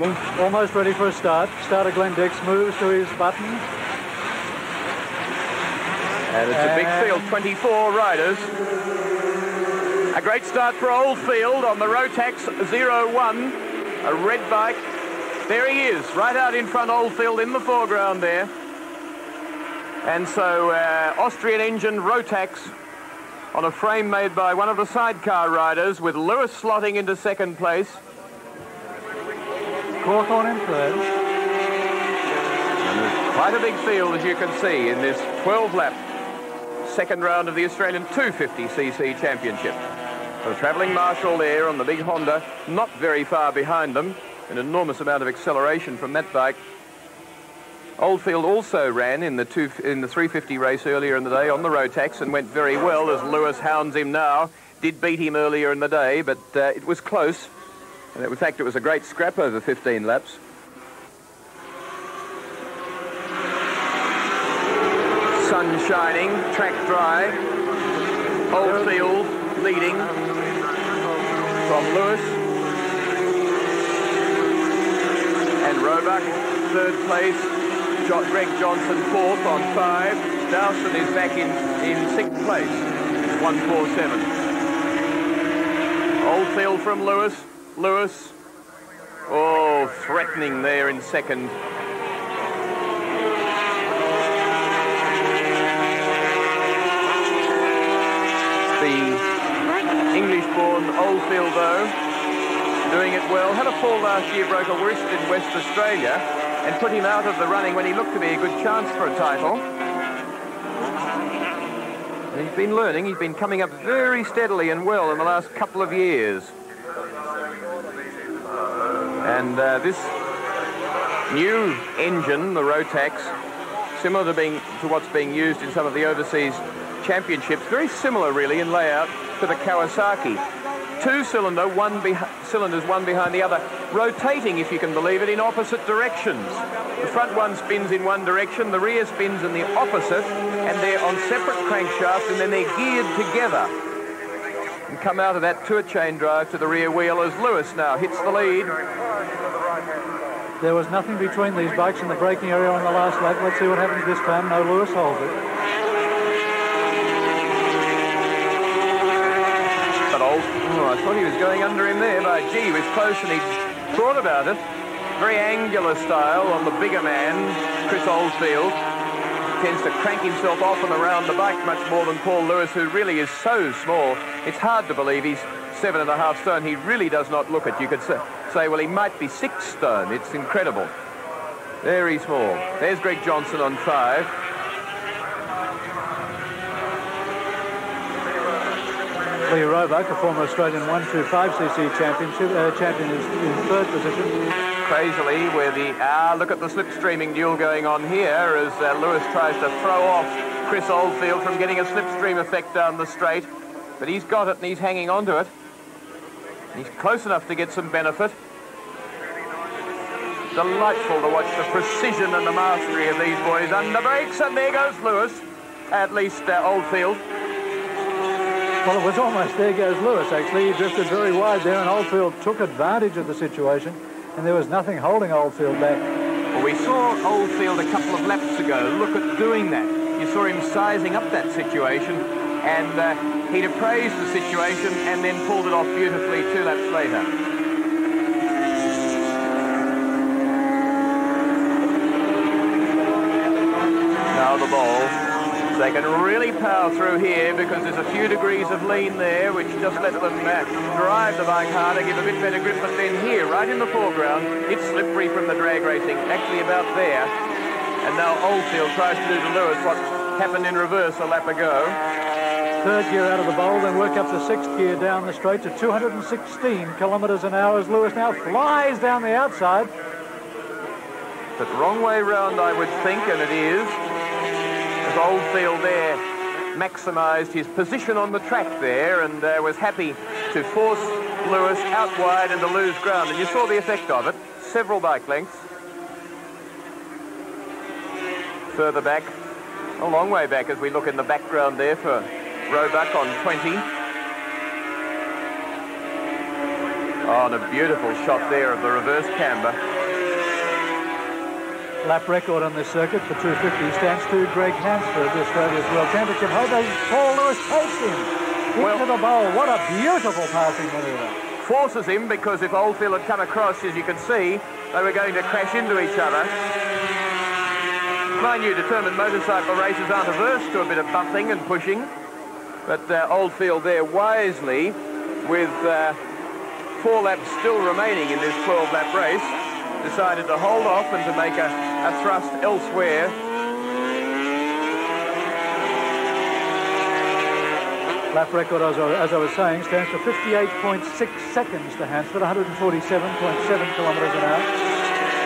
Almost ready for a start. Starter Glenn Dix moves to his buttons. And it's a big field, 24 riders. A great start for Oldfield on the Rotax 01, a red bike. There he is, right out in front, Oldfield in the foreground there. And so Austrian engine Rotax on a frame made by one of the sidecar riders, with Lewis slotting into second place. Cawthorn in third. And there's quite a big field, as you can see, in this 12-lap second round of the Australian 250cc Championship. So the travelling marshal there on the big Honda, not very far behind them. An enormous amount of acceleration from that bike. Oldfield also ran in the 350 race earlier in the day on the Rotax and went very well, as Lewis hounds him now. Did beat him earlier in the day, but it was close. And in fact, it was a great scrap over 15 laps. Sun shining, track dry. Oldfield leading from Lewis. And Roebuck, third place. Greg Johnson, fourth on 5. Dowson is back in 6th place, 147. Oldfield from Lewis. Lewis, oh, threatening there in second. The English-born Oldfield, though, doing it well. Had a fall last year, broke a wrist in West Australia, and put him out of the running when he looked to be a good chance for a title. And he's been learning. He's been coming up very steadily and well in the last couple of years. And this new engine, the Rotax, similar to what's being used in some of the overseas championships, very similar really in layout to the Kawasaki. Two-cylinder, cylinders one behind the other, rotating, if you can believe it, in opposite directions. The front one spins in one direction, the rear spins in the opposite, and they're on separate crankshafts, and then they're geared together and come out of that tour chain drive to the rear wheel as Lewis now hits the lead. There was nothing between these bikes in the braking area on the last lap. Let's see what happens this time. No, Lewis holds it. I thought he was going under him there, but gee, he was close and he thought about it. Very angular style on the bigger man, Chris Oldfield. Tends to crank himself off and around the bike much more than Paul Lewis, who really is so small. It's hard to believe he's 7.5 stone. He really does not look it. You could say, well, he might be 6 stone. It's incredible. Very small. There's Greg Johnson on 5. Lee Roebuck, a former Australian 125cc champion, is in third position. Crazily, where look at the slipstreaming duel going on here as Lewis tries to throw off Chris Oldfield from getting a slipstream effect down the straight. But he's got it and he's hanging on to it. He's close enough to get some benefit. Delightful to watch the precision and the mastery of these boys under brakes, and there goes Lewis, at least Oldfield. Well, it was almost there goes Lewis, actually. He drifted very wide there, and Oldfield took advantage of the situation, and there was nothing holding Oldfield back. Well, we saw Oldfield a couple of laps ago. Look at doing that. You saw him sizing up that situation, and he'd appraised the situation and then pulled it off beautifully 2 laps later. Now the ball. They can really power through here because there's a few degrees of lean there, which just let them drive the bike harder, give a bit better grip. But then here, right in the foreground, it's slippery from the drag racing, actually about there. And now Oldfield tries to do to Lewis what happened in reverse a lap ago. Third gear out of the bowl, then work up to 6th gear down the straight to 216 kilometres an hour as Lewis now flies down the outside. But wrong way round, I would think, and it is. As Oldfield there maximised his position on the track there and was happy to force Lewis out wide and to lose ground. And you saw the effect of it, several bike lengths. Further back, a long way back as we look in the background there for Roebuck on 20. Oh, and a beautiful shot there of the reverse camber. Lap record on this circuit for 250 stands to Greg Hansford, Australia's World Championship holder. Paul Lewis takes him into the bowl. What a beautiful passing manoeuvre. Forces him, because if Oldfield had come across, as you can see, they were going to crash into each other. Mind you, determined motorcycle racers aren't averse to a bit of bumping and pushing, but Oldfield there wisely, with 4 laps still remaining in this 12-lap race, decided to hold off and to make a thrust elsewhere. Lap record, as I was saying, stands for 58.6 seconds to Hansford, 147.7 kilometres an hour.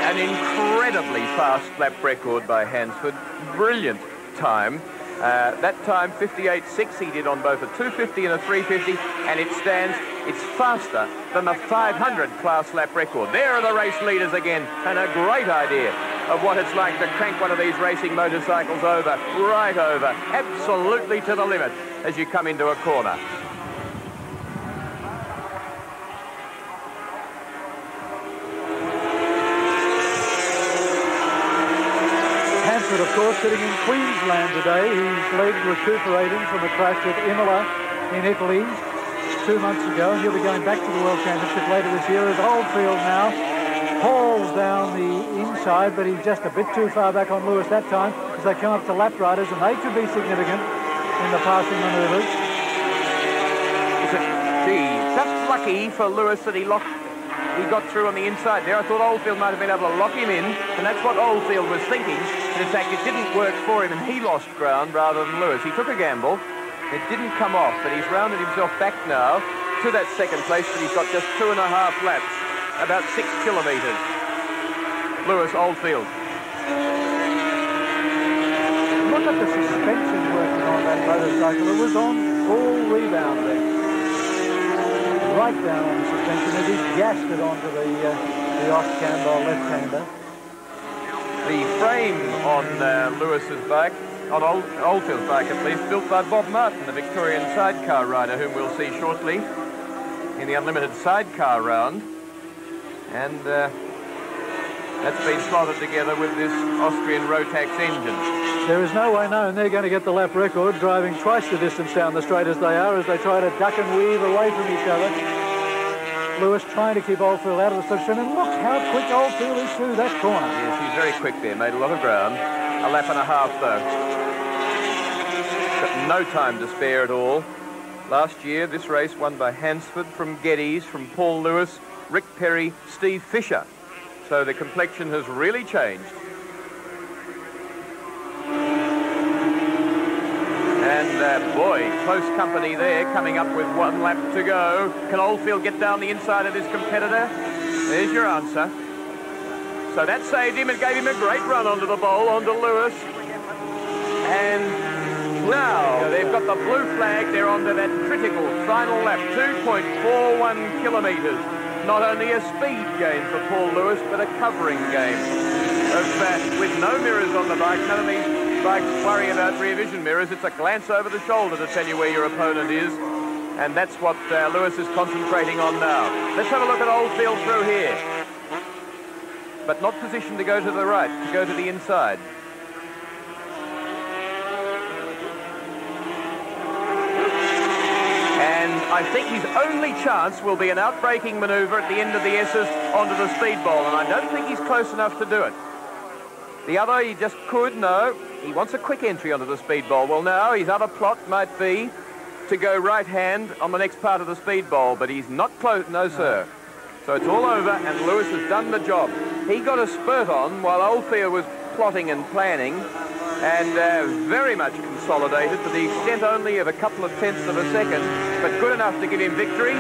An incredibly fast lap record by Hansford. Brilliant time. That time, 58.6, he did on both a 250 and a 350, and it's faster than the 500 class lap record. There are the race leaders again, and a great idea of what it's like to crank one of these racing motorcycles over, right over, absolutely to the limit as you come into a corner. Hansford, of course, sitting in Queensland today. His legs recuperating from a crash with Imola in Italy 2 months ago, and he'll be going back to the World Championship later this year as Oldfield now hauls down the inside, but he's just a bit too far back on Lewis that time as they come up to lap riders, and they could be significant in the passing manoeuvres. Gee, just lucky for Lewis that he got through on the inside there. I thought Oldfield might have been able to lock him in, and that's what Oldfield was thinking. In fact, it didn't work for him, and he lost ground rather than Lewis. He took a gamble. It didn't come off, but he's rounded himself back now to that second place, but he's got just 2.5 laps, about 6 kilometres. Lewis, Oldfield. Look at the suspension working on that motorcycle. It was on full rebound there. Right down on the suspension as he gassed it onto the off-camber, left-hander. The frame on Lewis's bike, on Oldfield's bike at least, built by Bob Martin, the Victorian sidecar rider, whom we'll see shortly in the Unlimited sidecar round. And that's been slotted together with this Austrian Rotax engine. There is no way known they're going to get the lap record, driving twice the distance down the straight as they are, as they try to duck and weave away from each other. Lewis trying to keep Oldfield out of the section, and look how quick Oldfield is through that corner. Yes, he's very quick there, made a lot of ground. A lap and a half, though. Got no time to spare at all. Last year, this race won by Hansford from Geddes, from Paul Lewis, Rick Perry, Steve Fisher. So the complexion has really changed. And boy, close company there, coming up with 1 lap to go. Can Oldfield get down the inside of this competitor? There's your answer. So that saved him and gave him a great run onto the bowl, onto Lewis. And now they've got the blue flag. They're onto that critical final lap, 2.41 kilometres. Not only a speed gain for Paul Lewis, but a covering game. With no mirrors on the bike, none of these bikes worry about rear vision mirrors. It's a glance over the shoulder to tell you where your opponent is. And that's what Lewis is concentrating on now. Let's have a look at Oldfield through here. But not positioned to go to the right, to go to the inside. And I think his only chance will be an outbraking manoeuvre at the end of the S's onto the speedball, and I don't think he's close enough to do it. The other, he just could, no. He wants a quick entry onto the speedball. Well, now his other plot might be to go right hand on the next part of the speedball, but he's not close, no sir. So it's all over, and Lewis has done the job. He got a spurt on while Oldfield was plotting and planning, and very much consolidated to the extent only of a couple of tenths of a second, but good enough to give him victory.